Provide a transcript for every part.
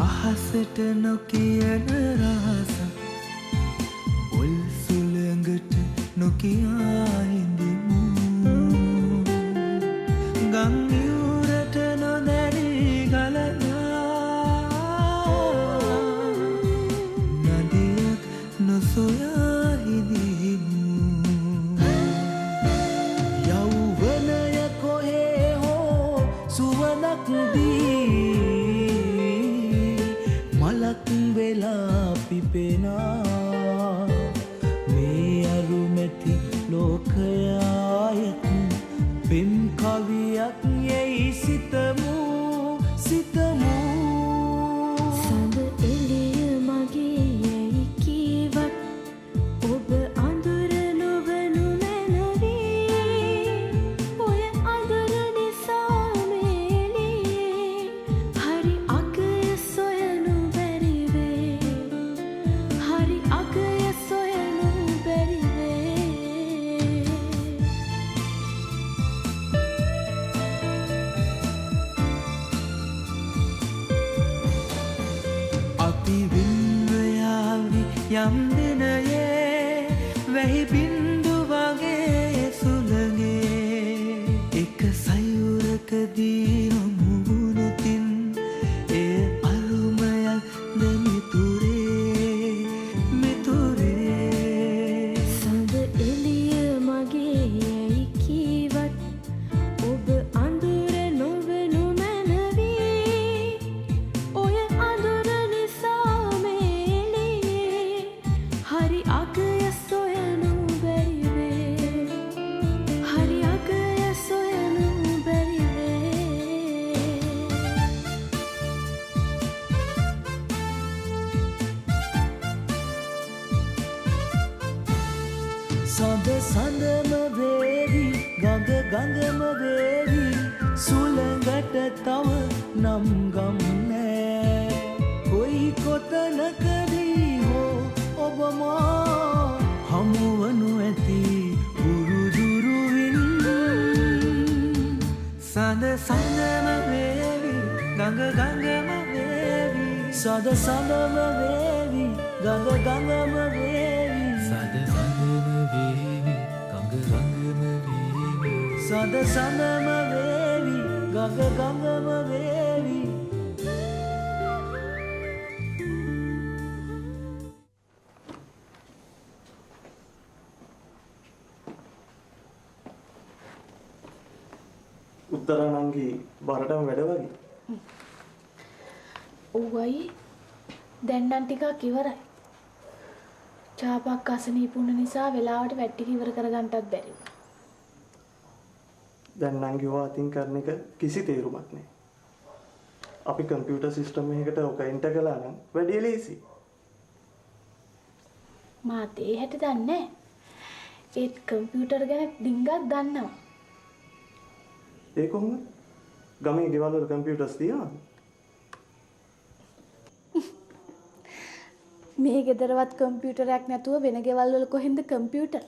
අහසට නොකියන රහස පොල් සුළඟට නොකියා හිඳිමු ගම් යුරට නොදැනී ගලනා නදියක් නොසොයා හිඳිමු යෞවනය කොහේ හෝ සුවඳක් දී මලක් වෙලා පිපෙනා මේ අරුමැති ලෝකයායත් පෙම් කවියක් යැයි සිතමු සිතමු සඳ එළිය මගේ යැයි කීවත් ඔබ අඳුර නොවනු මැනවී ඔය අඳුර නිසා මේලියේ හරි අගය සොයනු බැරිවේ හරි අගය සොයනු බැරිවේ අපි වින්වයාවි යම් දිනයේ වැහි බින්දු වගේ සුළගේ එක සයුරකදී නොමුණුතින් එය අරුමයක් ද මිතුරේ මිතුරේ සඳ එළිය මගේ යැයි කීවත් ඔබ අඳුර නොවනු මැනවී ඔය අඳුර නිසා මේලියේ හරි අගය සොයනු බැරිවේ හරි අගය සොයනු බැරිවේ සඳ සඳම වේවි ගඟ ගඟම වේවි සුළඟට තව නම් ගම් නෑ කොයි කොතනකදී හෝ ඔබ මා හමුවනු ඇති උරුදුරුවින් සඳ සඳම වේවි ගඟ ගඟම වේවි සඳ සඳම වේවි ගඟ ගඟම වේවි සඳ සඳම වේවි ගඟ ගඟම වේවි සඳ සඳම වේවි ගඟ ගඟම වේවි උත්තරානංගි බරටම වැඩ වගේ. ඔව්වයි දැන් නම් ටිකක් ඉවරයි. චාපක් අසනීපුණ නිසා වෙලාවට වැට්ටික ඉවර කරගන්නටත් බැරි වුණා. දැන් නංගි ඔයා අතින් කරන එක කිසි තේරුමක් නැහැ. අපි කම්පියුටර් සිස්ටම් එකකට ඔක එන්ටර් කළා නම් වැඩි ලේසි. මාත් ඒ හැටි දන්නේ නැහැ. ඒත් කම්පියුටර් ගැන ඩිංගක් දන්නවා. ඒ කොහොමද? ගමේ ගෙවල් වල කම්පියුටර්ස් තියනවද? මේ ගෙදරවත් කම්පියුටරයක් නැතුව වෙන ගෙවල් වල කොහෙන්ද කම්පියුටර්?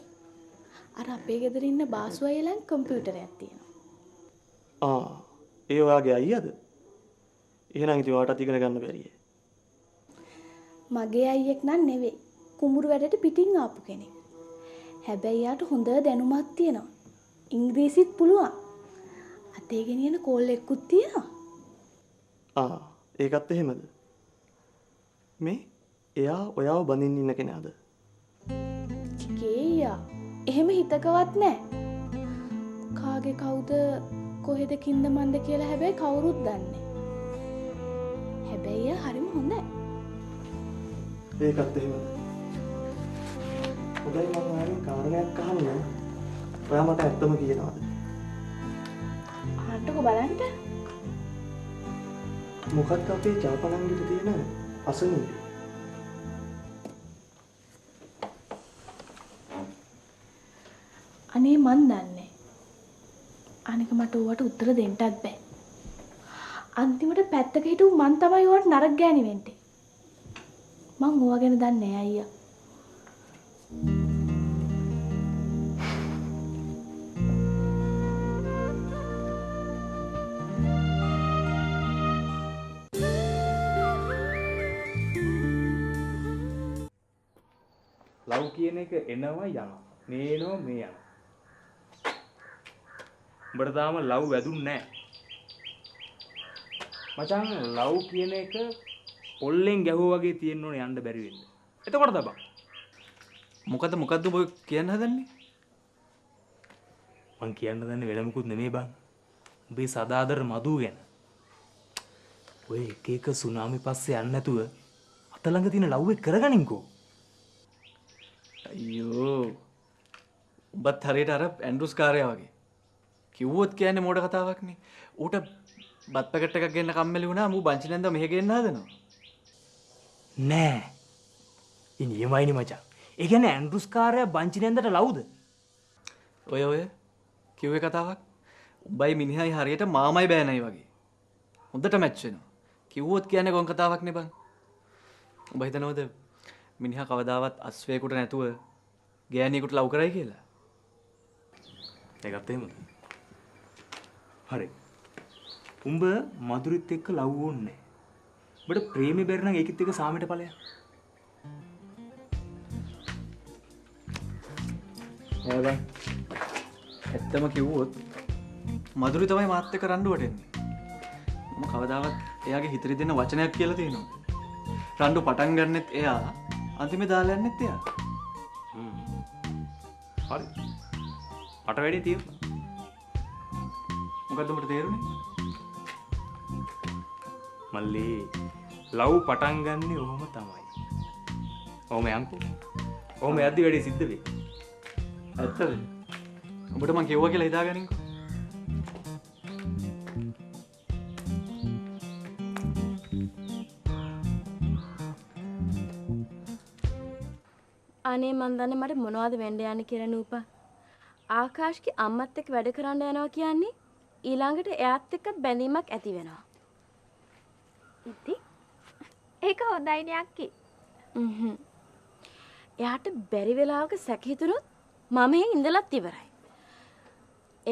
අර අපේ ගෙදර ඉන්න බාසු අයියලන් කම්පියුටරයක් තියෙනවා. ඒ ඔයාගේ අයියාද? එහෙනම් ඉතින් ඔයාටත් ඉගෙන ගන්න බැරියේ. මගේ අයියෙක් නන් නෙවෙයි. කුඹුරු වැඩට පිටින් ආපු කෙනෙක්. හැබැයි යාට හොඳ දැනුමක් තියෙනවා. ඉංග්‍රීසිත් පුළුවන්. අතේ ගෙනියන කෝල් එකකුත් තියෙනවා. ඒකත් එහෙමද? මේ එයා ඔයාව බඳින්න ඉන්න කෙනාද? චිකේයා එහෙම හිතකවත් නැහැ. කාගේ කවුද කොහෙද කින්ද මන්ද කියලා හැබැයි කවුරුත් දන්නේ. හැබැයි හරිම හොඳයි. ඒකත් එහෙමද? හොඳයි මම ඔයාගෙන් කාරණයක් අහන්න. ඔයා මට ඇත්තම කියනවාද? අහන්නකෝ බලන්න. මොකක්ද අපේ ජාපනංගිට තියෙන අසනීපය? අනේ මන් දන්නේ. අනික මට ඕවට උත්තර දෙන්නත් බෑ. අන්තිමට පැත්තක හිටු මන් තමයි ඕවට නරක ගෑණි වෙන්නේ. මං ඕවා ගැන දන්නේ නෑ අයියා. ලව් කියන එක එනවා යනවා. මේනෝ මේ යනවා. උඹට තාම ලව් වැදුන්නේ නැහැ. මචං ලව් කියන එක පොල්ලෙන් ගැහුවා වගේ තියෙන්න ඕනේ යන්න බැරි වෙන්න. එතකොට තමයි. මොකද්ද ඔබ කියන්න හදන්නේ? මං කියන්න දන්නේ වෙන මොකුත් නෙමෙයි බං. උඹේ සදාදර මధు ගැන. ඔය එක එක සුනාමි පස්සේ යන්න නැතුව අත ළඟ තියෙන ලව් එක කරගනින්කෝ. අයියෝ. උඹත් හරියට අර ඇන්ඩ්‍රුස් කාර්යය වගේ. කිව්වොත් කියන්නේ මෝඩ කතාවක්නේ. ඌට බත් පැකට් එකක් ගෙන්න කම්මැලි වුණා මූ බංචි නැන්ද මෙහෙ ගෙන්න හදනවා. නෑ. ඒ නියමයිනි මචං. ඒ කියන්නේ ඇන්ඩ්‍රුස් කාර්යය බංචි නැන්දට ලව්ද? ඔය කිව්වේ කතාවක්. උඹයි මිනිහයි හරියට මාමයි බෑනයි වගේ. හොඳට මැච් වෙනවා. කිව්වොත් කියන්නේ ගොන් කතාවක් නේ බං. උඹ හිතනවද මිනිහා කවදාවත් අස්වැයකට නැතුව ගෑණියෙකුට ලව් කරයි කියලා? ඒකත් එහෙමද? හරි. උඹ මధుරිත් එක්ක ලව් ඕන්නේ. උඹට ප්‍රේමේ බැරි නම් ඒකිට එක්ක සාමයට ඵලයක්. නෑ බං. ඇත්තම කිව්වොත් මధుරි තමයි මාත් එක්ක රණ්ඩුවට එන්නේ. මම කවදාවත් එයාගේ හිතරි දෙන්න වචනයක් කියලා තියෙනවා. රණ්ඩු පටන් ගන්නෙත් එයා, අන්තිමේ දාලා යන්නෙත් එයා. හරි. මට වැඩි තියෙනවා. මොකද්ද උඹට තේරුනේ? මල්ලි ලව් පටන් ගන්නෙ ඔහොම තමයි. ඔහොම යන්කෝ. ඔහොම යද්දි වැඩි සිද්ධ වෙයි. ඇත්තද? උඹට මං කිව්වා කියලා හිතාගනින්කෝ. අනේ මන් දන්නේ මට මොනවද වෙන්න යන්නේ කියලා නූපා. ආකාශ්ගේ අම්මත් එක්ක වැඩ කරන්න යනවා කියන්නේ ඊළඟට එයාත් එක්ක බැඳීමක් ඇති වෙනවා. ඉතින් ඒක හොඳයිනේ අක්කි. එයාට බැරි වෙලාවක සැක හිතුනොත් මම එහෙන් ඉඳලත් ඉවරයි.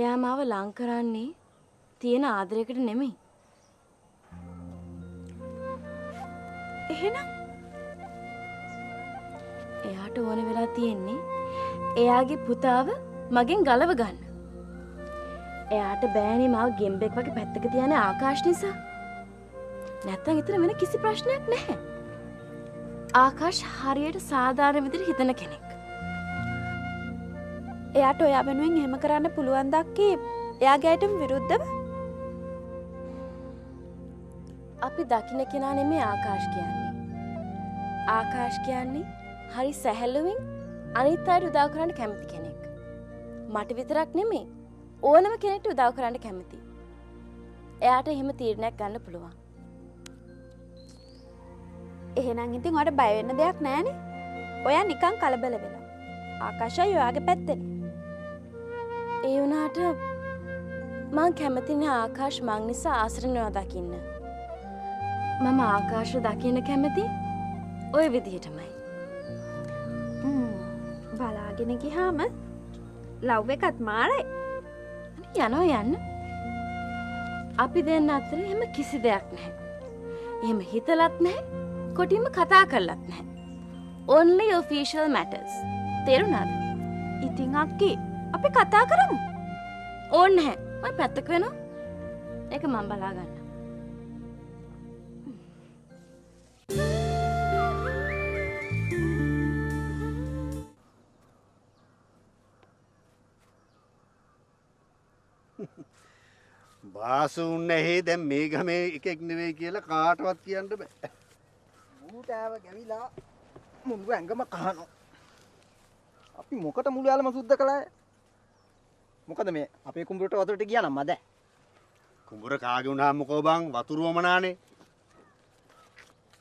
එයා මාව ලං කරන්නේ තියෙන ආදරයකට නෙමෙයි. එහෙනම් එයාට ඕන වෙලා තියෙන්නේ එයාගේ පුතාව මගෙන් ගලව ගන්න. එයාට බෑනේ මාව ගෙම්බෙක් වගේ පැත්තක තියන්නේ ආකාශ නිසා. නැත්තම් ඊතර වෙන කිසි ප්‍රශ්නයක් නැහැ. ආකාශ හරියට සාධාරණ විදිහට හිතන කෙනෙක්. එයාට ඔයා වෙනුවෙන් එහෙම කරන්න පුළුවන් දක්කේ එයාගේ අයටම විරුද්ධව? අපි දකින්න කෙනා නෙමෙයි ආකාශ කියන්නේ. ආකාශ කියන්නේ හරි සැහැල්ලුවෙන් අනිත් අයට උදව් කරන්න කැමති කෙනෙක්. මට විතරක් නෙමෙයි ඕනම කෙනෙක්ට උදව් කරන්න කැමති. එයාට එහෙම තීරණයක් ගන්න පුළුවන්. එහෙනම් ඉතින් ඔයාට බය වෙන්න දෙයක් නැහැනේ. ඔයා නිකන් කලබල වෙලා. ආකාශයි ඔයාගේ පැත්තනේ. ඒ වුණාට මං කැමතිනේ ආකාශ මං නිසා ආසරණව දකින්න. මම ආකාශ දකින්න කැමති ඔය විදිහටමයි. බලාගෙන ගියාම ලව් එකත් මාරයි. යනවා යන්න. අපි දෙන්න අතර එහෙම කිසි දෙයක් නැහැ. එහෙම හිතලත් නැහැ. කොටින්ම කතා කරලත් නැහැ. Only official matters. තේරුණාද? ඉතින් අක්කි අපි කතා කරමු. ඕනේ නැහැ. මම පැත්තක වෙනවා. ඒක මම බලා ගන්න. බාසුන් නැහැ දැන් මේ ගමේ එකෙක් නෙවෙයි කියලා කාටවත් කියන්න බෑ. ඌටෑව ගැවිලා මුළු ඇඟම කහනවා. අපි මොකට මුළු යාලම සුද්ධ කළාය? මොකද මේ අපේ කුඹුරට වතුරට ගියා නම් මද? කුඹුර කාගේ වුණාම මොකෝ බං වතුරුවමනානේ.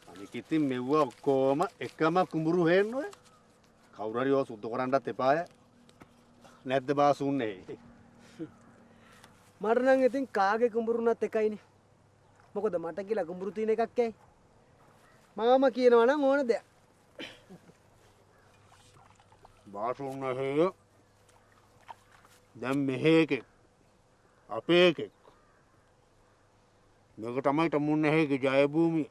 අනික ඉතින් මෙව්ව ඔක්කොම එකම කුඹුරු හේන්න ඔය. කවුරු හරි ඔය සුද්ධ කරන්නත් එපාය. නැද්ද බාසුන්නේ? මට නම් ඉතින් කාගේ කුඹුරුනත් එකයිනේ. මොකද මට කියලා කුඹුරු තියෙන එකක් ඇයි? මාමා කියනවා නම් ඕන දෙයක්. බාසුන්නේ දැන් මෙහෙ එකෙක් අපේ එකෙක් මේක තමයි තමුන්නේ හේගේ ජය භූමිය.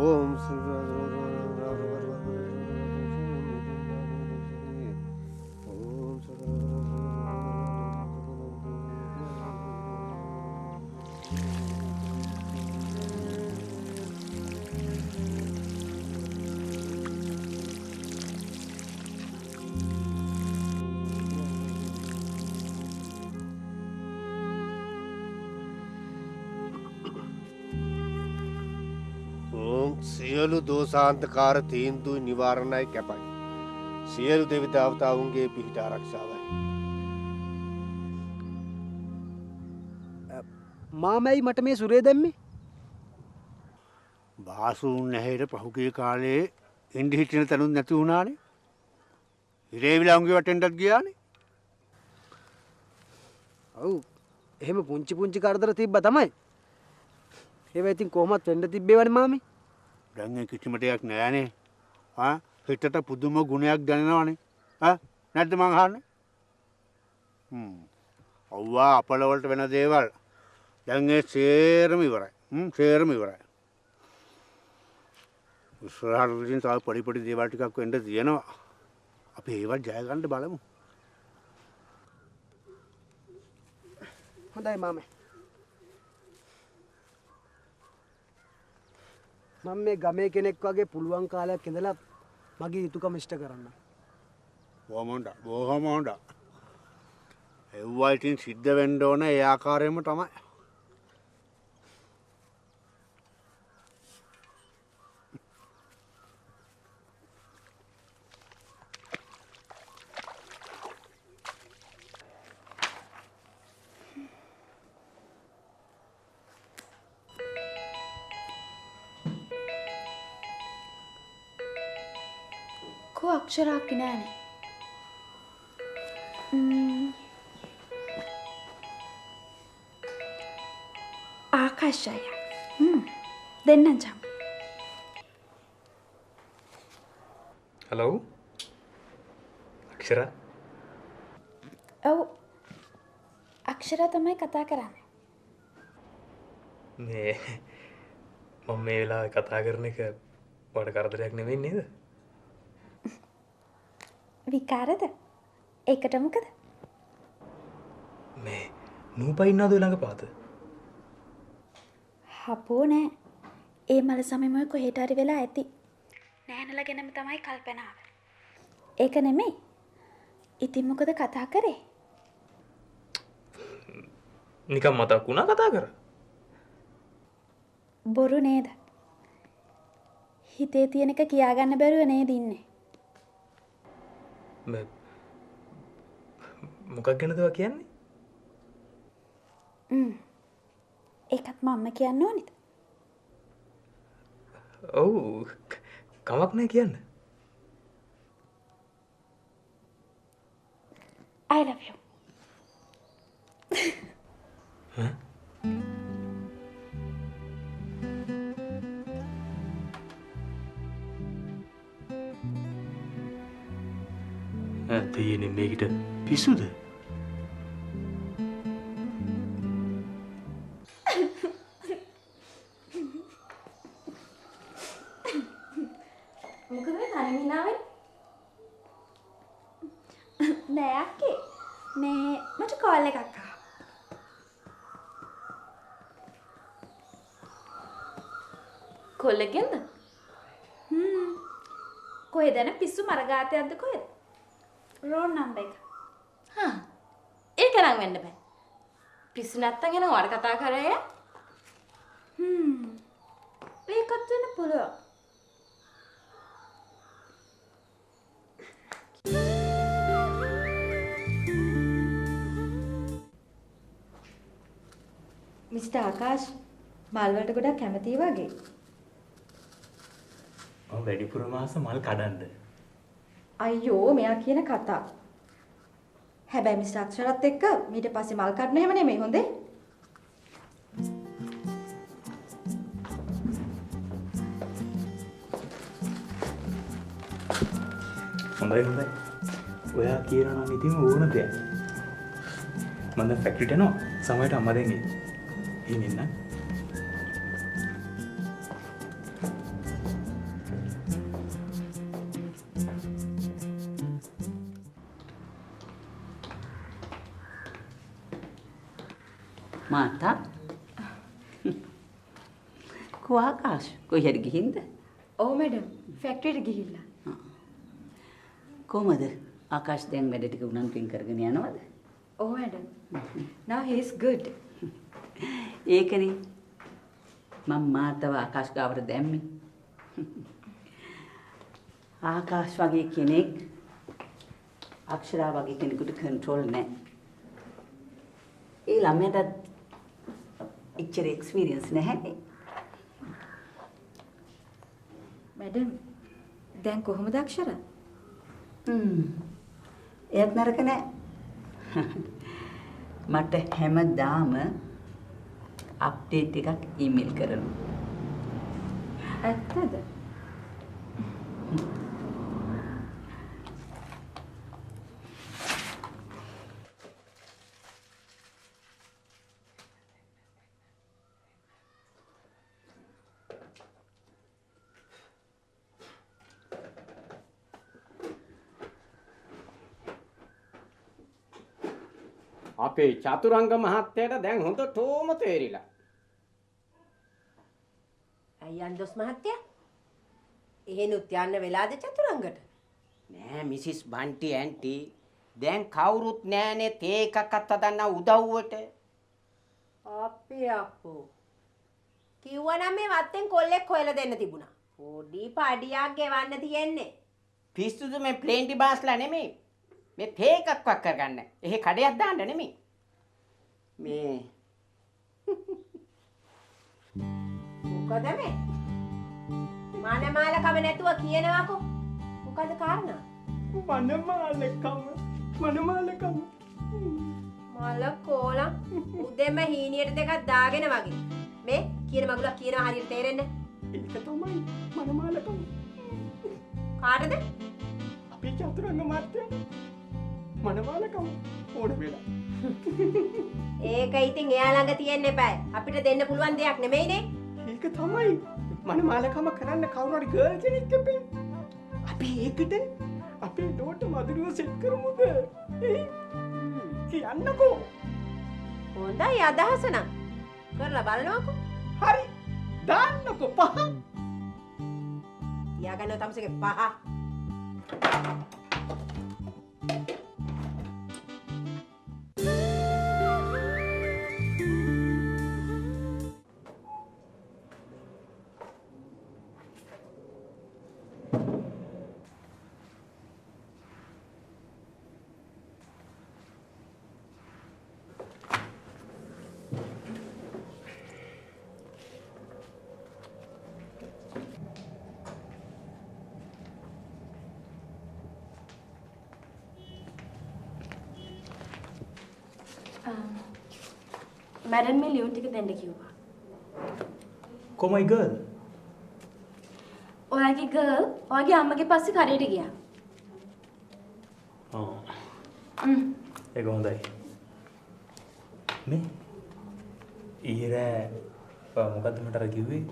ओम සියලු දෝසාන්තකාර තීන්දුව නිවාරණයි කැපයි. සියලු දෙවි දේවතාවුන්ගේ පිහිට ආරක්ෂාවයි. මාමයි මට මේ සුරේ දැම්මේ. බාසුන් නැහැට පහුගිය කාලේ ඉන්දි හිටින තැනුත් නැති වුණානේ. හිරේවිලංගේ වටෙන්ටත් ගියානේ. ඔව්. එහෙම පුංචි පුංචි කරදර තිබ්බා තමයි. ඒවා ඉතින් කොහොමත් වෙන්න තිබ්බේවනේ මාමේ. දැන් ඒ කිසිම දෙයක් නෑනේ. හිතට පුදුම ගුණයක් දැනෙනවනේ. නැද්ද මං අහන්නේ? ඔව්වා අපල වලට වෙන දේවල් දැන් ඒ සේරම ඉවරයි. සේරම ඉවරයි. ඉස්සරහට ඉතින් තව පොඩි පොඩි දේවල් ටිකක් වෙන්න තියෙනවා. අපි ඒවත් ජය ගන්න බලමු. හොඳයි මාමේ. මම මේ ගමේ කෙනෙක් වගේ පුළුවන් කාලයක් ඉඳලා මගේ යුතුයකම ඉෂ්ට කරන්න. බොහොම හොඳයි. බොහොම හොඳයි. ඒවා ඉතින් සිද්ධ වෙන්න ඕන ඒ ආකාරයෙන්ම තමයි. කෝ අක්ෂරාක් නෑනේ. ආකාශය. දෙන්නම් ජම්. හලෝ අක්ෂරා. ඔව්. අක්ෂරා තමයි කතා කරන්නේ. මේ මම මේ වෙලාවේ කතා කරන එක වඩ කරදරයක් නෙවෙයි නේද? විකාරද? ඒකට මොකද? මේ නූපයින්නද ළඟ පාත? හපෝ නෑ. ඒ මල සමෙමොය කොහෙට හරි වෙලා ඇති. නෑනලා ගැනම තමයි කල්පනාව. ඒක නෙමෙයි. ඉතින් මොකද කතා කරේ? නිකන් මතක් වුණා කතා කර. බොරු නේද? හිතේ තියෙන එක කියාගන්න බැරුව නේද ඉන්නේ? මොකක් ගැනද ඔයා කියන්නේ? ඒකත් මම්ම කියන්න ඕනිද? ඔව් කමක් නෑ කියන්න. I love you. තියෙන්නේ මේකට පිස්සුද? මොකද මේ තනින් ඉනාවේ? නෑ අක්කේ. මේ මට කෝල් එකක් ආවා. කොල්ලෙක්ගෙන්ද? කොහෙද යන පිස්සු මරගාතයක්ද කොහෙද? රෝන් නම්බර් එක. හා. ඒක නම් වෙන්න බෑ. පිස්සු නැත්තම් එන වර කතා කරේ. ඒකත් වෙන්න පුළුවන්. මිස්ටර් ආකාශ් මල් වලට ගොඩක් කැමතියි වගේ. මම වැඩිපුර මාස මල් කඩන්න. අයියෝ මෙයා කියන කතා. හැබැයි මිස්ටර් අක්ෂරත් එක්ක ඊට පස්සේ මල් කඩන හැම නෙමෙයි හොඳේ. හොඳයි හොඳයි. ඔයා කියනවා නම් ඉතින් ඕන දෙයක්. මම දැන් ෆැක්ටරිට යනවා. සමහරට අම්මා දැන් එයි. එහෙනම් එන්න. මාතා කෝ ආකාශ කොහෙද ගිහින්ද? ඔව් මැඩම් ෆැක්ටරියට ගිහිල්ලා. කොහමද ආකාශ දැන් වැඩ ටික උනන්දුවෙන් කරගෙන යනවද? ඔව් madam. now he is good. ඒකනේ මම මාතව ආකාශ ගාවට දැම්මේ. ආකාශ වගේ කෙනෙක් අක්ෂරා වගේ කෙනෙකුට කන්ට්‍රෝල් නැහැ. ඒ ළමයට ඉච්චර එක්ස්පීරියන්ස් නැහැ. මැඩම් දැන් කොහොමද අක්ෂර? එයත් නරක නෑ. මට හැමදාම අප්ඩේට් එකක් ඊමේල් කරනවා. ඇත්තද? අපේ චතුරංග මහත්තයට දැන් හොඳටම තේරිලා. අයියන්ඩොස් මහත්තයා එහෙනුත් යන්න වෙලාද චතුරංගට? නෑ මිසිස් බන්ටි ඇන්ටි දැන් කවුරුත් නෑනේ තේ එකක් අතදන්න උදව්වට. අපේ අප්පෝ කිව්වනම් මේ වත්තෙන් කොල්ලෙක් හොයලා දෙන්න තිබුණා. පොඩි පඩියක් ගෙවන්න තියෙන්නේ. පිස්සුද මේ ප්ලේන්ටි බාස්ලා නෙමෙයි. මේ තේ එකක් වක් කරගන්න. එහෙ කඩයක් දාන්න නෙමෙයි. මේ මොකද මේ? මනමාලකම නැතුව කියනවාකෝ. මොකද කාරණා? මනමාලකම. මල කෝලම් උදෙම හීනියට දෙකක් දාගෙන වගේ. මේ කියන මගුලක් කියනවා හරියට තේරෙන්නේ. ඒක තමයි මනමාලකම. කාටද? අපේ චතුරංග මහත්තයා. මනමාලකම ඕන වෙලා. ඒක ඉතින් එයා ළඟ තියෙන්න එපායි. අපිට දෙන්න පුළුවන් දෙයක් නෙමෙයිනේ. ඒක තමයි මනමාලකම කරන්න කවුරු හරි ගර්ල් කෙනෙක් එපේ. අපි ඒකට අපේ ඩෝට මధుරව සෙට් කරමුද? කියන්නකෝ. හොඳයි අදහස නම්. කරලා බලනවාකෝ. හරි. දාන්නකෝ පහ. තියාගන්න තමසගේ පහ. මැඩම් මේ ලියුම් ටික දෙන්න කිව්වා. කොමයි ගර්ල්? ඔයාගේ ගර්ල් ඔයාගේ අම්මගේ පස්සේ කරේට ගියා. ඒක හොඳයි. මේ ඊරෑ මොකද්ද මට අර කිව්වේ?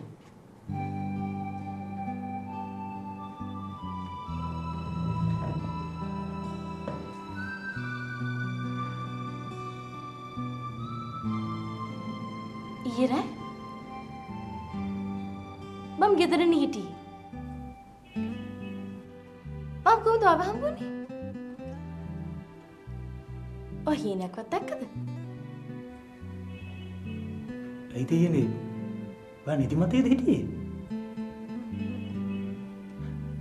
ඊරෑ මම ගෙදරනේ හිටියේ. මම කොහොමද ආව හම්බුනේ? ඔය හීනක්වත් දැක්කද? ඇයි තියෙන්නේ? බා නිදිමතේද හිටියේ?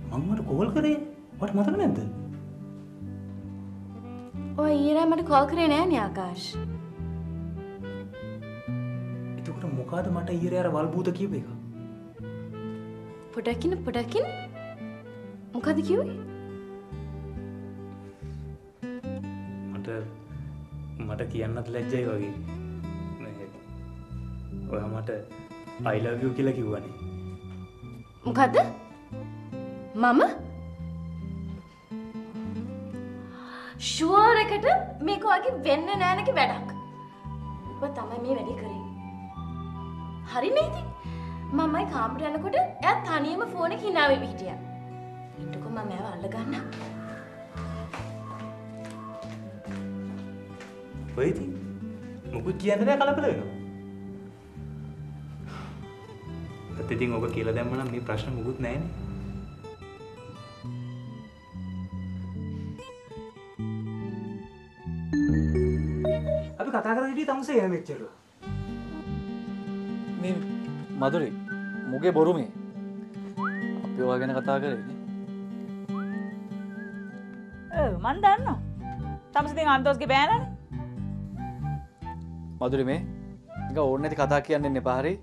මම මට කෝල් කරේ. මට මතක නැද්ද? ඔය ඊරෑ මට කෝල් කරේ නෑනේ ආකාශ්. මොකද මට ඊයේ අර වල්බූත කියපු එක? පොඩකින් මොකද කිව්වේ? මට කියන්නත් ලැජ්ජයි වගේ. ඔයා මට I love you කියලා කිව්වනේ. මොකද්ද? මම ෂුවර් එකට මේක වගේ වෙන්නේ නෑ නේද වැඩක්. ඔබ තමයි මේ වැඩේ කරේ. හරි නේද? මමයි කාමරේ යනකොට එයා තනියම ෆෝන් එක hina වෙවි හිටියා. ඊටකෝ මම එයාව අල්ල ගන්නම්. වෙයිද? මොකද කියන්නේ නෑ කලබල වෙනවා. ඒත් ඉතින් ඔබ කියලා දැම්ම නම් මේ ප්‍රශ්න මොකුත් නෑනේ. අපි කතා කරලා හිටියේ තමුසේ මෙච්චරලා. මේ මధుරි මුගේ බොරු මේ. අපි ඔයා ගැන කතා කරේ. මන් දන්නවා. තමුසේ දැන් අන්තෝස්ගේ බෑනනේ. මధుරි මේ නිකන් ඕනේ නැති කතා කියන්න එන්න එපා හරි.